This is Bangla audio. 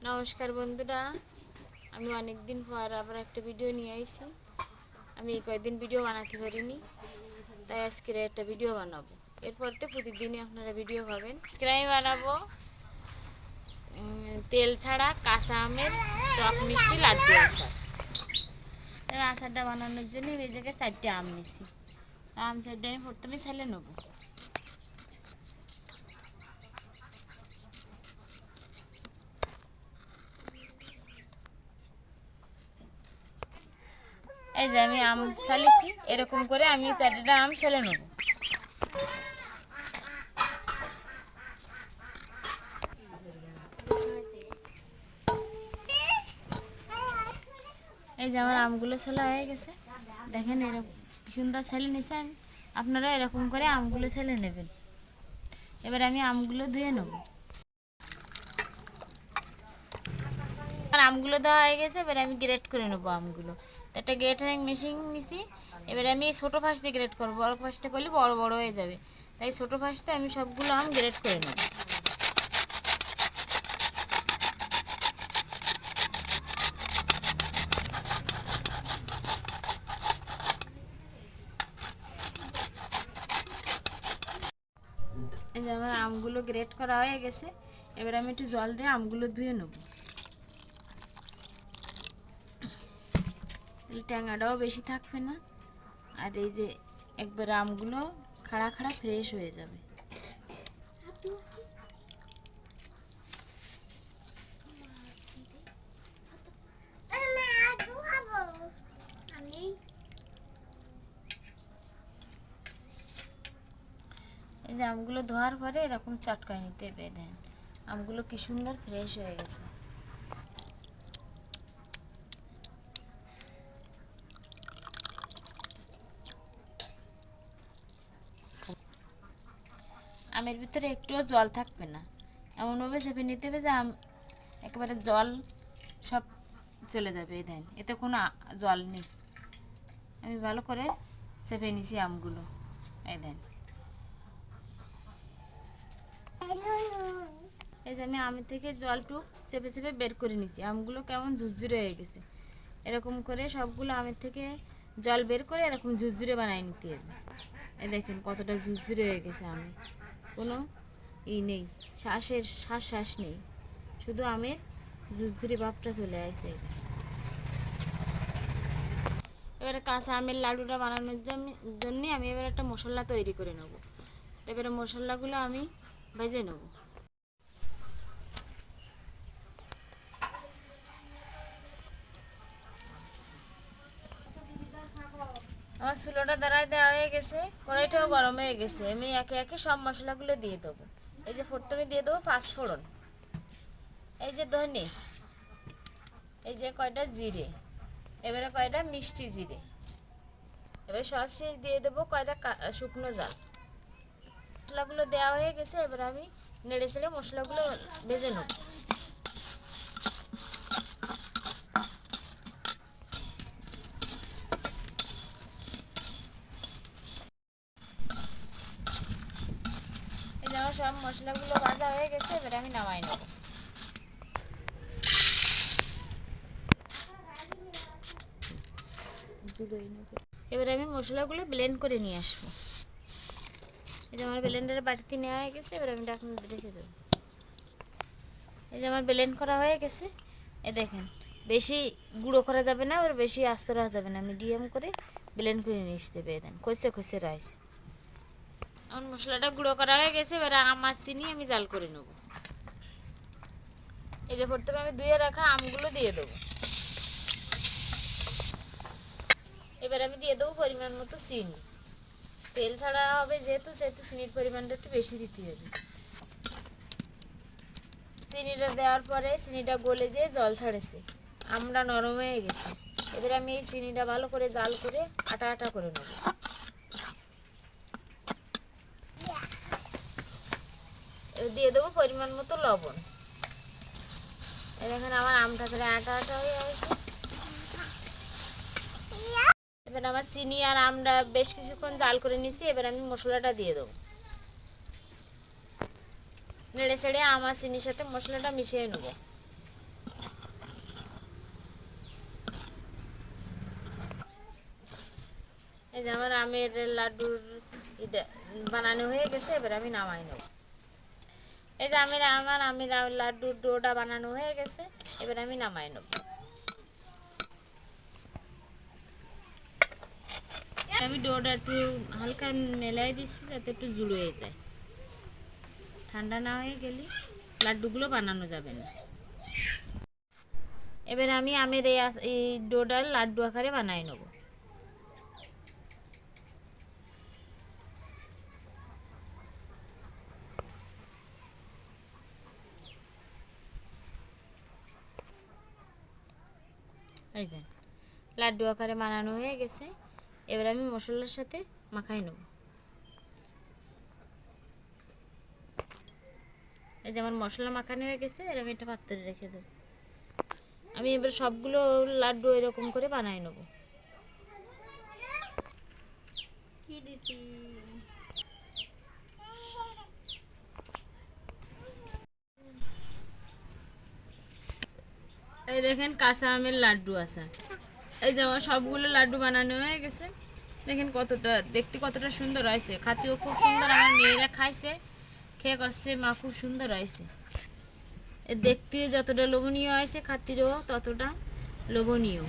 নমস্কার বন্ধুরা, আমি অনেক দিন পর আবার একটা ভিডিও নিয়ে আইছি। আমি কয়েকদিন ভিডিও বানাতে পারিনি, তাই আজকে একটা ভিডিও বানাবো। এরপর তো প্রতিদিনই আপনারা ভিডিও পাবেন। আজকে আমি বানাবো তেল ছাড়া কাঁচা আমের টক মিষ্টি লাড্ডু আচার। তাই আচারটা বানানোর জন্য এই জায়গায় 4টে আম নিছি। আম 4টে আমি প্রথমে ছেলে নেবো। এই যে আমি আম ছালিছি, এরকম করে আমি 4টে আম ছেলে নেব। এই যে আমার আমগুলো ছেলা হয়ে গেছে, দেখেন এরকম সুন্দর ছেলে নিছে। আমি আপনারা এরকম করে আমগুলো ছেলে নেবেন। এবার আমি আমগুলো ধুয়ে নেব। আর আমগুলো দেওয়া হয়ে গেছে, এবার আমি গ্রেট করে নেবো আমগুলো। তো একটা গ্রেটারিং মেশিন নিছি। এবার আমি এই ছোটো ফাঁস দিয়ে গ্রেট করবো, বড়ো ফাঁসতে করলে বড় বড় হয়ে যাবে, তাই ছোটো ফাঁসতে আমি সবগুলো আম গ্রেট করে নেব। এই যে আমার আমগুলো গ্রেট করা হয়ে গেছে, এবার আমি একটু জল দিয়ে আমগুলো ধুয়ে নেব। ট্যাঙাটাও বেশি থাকবে না, আর এই যে একবার আমগুলো খাড়া খাড়া ফ্রেশ হয়ে যাবে। এই যে আমগুলো ধোয়ার পরে এরকম চটকায় নিতে হবে। দেন আমগুলো কি সুন্দর ফ্রেশ হয়ে গেছে। আমের ভিতরে একটুও জল থাকবে না, এমনভাবে চেপে নিতে হবে যে আম একেবারে জল সব চলে যাবে। এই দেন এতে কোনো জল নেই। আমি ভালো করে চেপে নিছি আমগুলো। এই দেন এই যে আমি আমের থেকে জলটুক চেপে চেপে বের করে নিছি। আমগুলো কেমন ঝুরঝুরে হয়ে গেছে। এরকম করে সবগুলো আমের থেকে জল বের করে এরকম ঝুরঝুরে বানিয়ে নিতে হবে। এই দেখেন কতটা ঝুরঝুরে হয়ে গেছে। আমি কোনো নেই, শ্বাস নেই, শুধু আমের ঝুরঝুরি ভাবটা চলে আসে। এবারে কাঁচা আমের লাডুটা বানানোর জন্য আমি এবার একটা মশলা তৈরি করে নেব। এবারে মশলাগুলো আমি ভেজে নেব। আমার চুলোটা দাঁড়ায় দেওয়া হয়ে গেছে, কড়াইটাও গরম হয়ে গেছে। আমি একে একে সব মশলাগুলো দিয়ে দেবো। এই যে প্রথমে দিয়ে দেবো পাঁচফোড়ন, এই যে ধনে, এই যে কয়টা জিরে, এবারে কয়টা মিষ্টি জিরে, এবার সব শেষ দিয়ে দেবো কয়টা শুকনো জাল। মশলাগুলো দেওয়া হয়ে গেছে, এবার আমি নেড়ে চেড়ে মশলাগুলো ভেজে নেব। এই যে আমার সব মশলাগুলো ভাজা হয়ে গেছে, এবার আমি নামাই নেব। এবার আমি মশলাগুলো ব্লেন্ড করে নিয়ে আসবো। এই যে আমার ব্লেন্ডারের বাটিতে নেওয়া হয়ে গেছে, এবার আমি ঢাকনা রেখে দেবো। এই যে আমার ব্লেন্ড করা হয়ে গেছে। এ দেখেন বেশি গুঁড়ো করা যাবে না, আর বেশি আস্ত রাখা যাবে না, মিডিয়াম করে ব্লেন্ড করে নিয়ে আসতে হবে। দেন কষে কষে রয়েছে। আমার মশলাটা গুঁড়ো করা হয়ে গেছে, এবার আম আর চিনি আমি জাল করে নেব। এই যে প্রথমে আমি ধুয়ে রাখা আমগুলো দিয়ে দেবো। এবার আমি দিয়ে দেবো পরিমাণ মতো চিনি। তেল ছাড়া হবে যেহেতু চিনির পরিমাণটা একটু বেশি দিতে হবে। চিনিটা দেওয়ার পরে চিনিটা গলে যেয়ে জল ছাড়েছে, আমটা নরম হয়ে গেছে। এবার আমি এই চিনিটা ভালো করে জাল করে আটা আটা করে নেব। দিয়ে দেবো পরিমাণ মতো লবণ। দেখেন আমার আমটা করে আটা আটা হয়ে গেছে। এবার আমার চিনি আর আমটা বেশ কিছুক্ষণ জাল করে নিছি, এবার আমি মশলাটা দিয়ে দেবো। নেড়ে ছেড়ে আম আর চিনির সাথে মশলাটা মিশিয়ে নেব। এই যে আমার আমের লাড্ডুর এটা বানানো হয়ে গেছে, এবার আমি নামাই নেব। এই যে আমার আমের লাড্ডুর ডোটা বানানো হয়ে গেছে, এবার আমি নামাই নেব। আমি ডোটা একটু হালকা মেলাই দিচ্ছি যাতে একটু জুড়ো হয়ে যায়, ঠান্ডা না হয়ে গেলে লাড্ডুগুলো বানানো যাবে না। এবার আমি আমের এই ডোটার লাড্ডু আকারে বানাই নেব। এই যে লাড্ডু আকারে বানানো হয়ে গেছে, এবার আমি মশলার সাথে মাখাই নেব। এই যে আমার মশলা মাখানো হয়ে গেছে, এর আমি একটা পাত্রে রেখে দেব। আমি এবার সবগুলো লাড্ডু এরকম করে বানাই নেব। এই দেখেন কাঁচা আমের লাড্ডু আছে। এই যে আমার সবগুলো লাড্ডু বানানো হয়ে গেছে, দেখেন কতটা দেখতে কতটা সুন্দর হয়েছে, খাতেও খুব সুন্দর। আমার মেয়েরা খাইছে, খেয়ে করছে মা খুব সুন্দর হয়েছে। দেখতে যতটা লোভনীয় হয়েছে, খাতিরও ততটা লোভনীয়।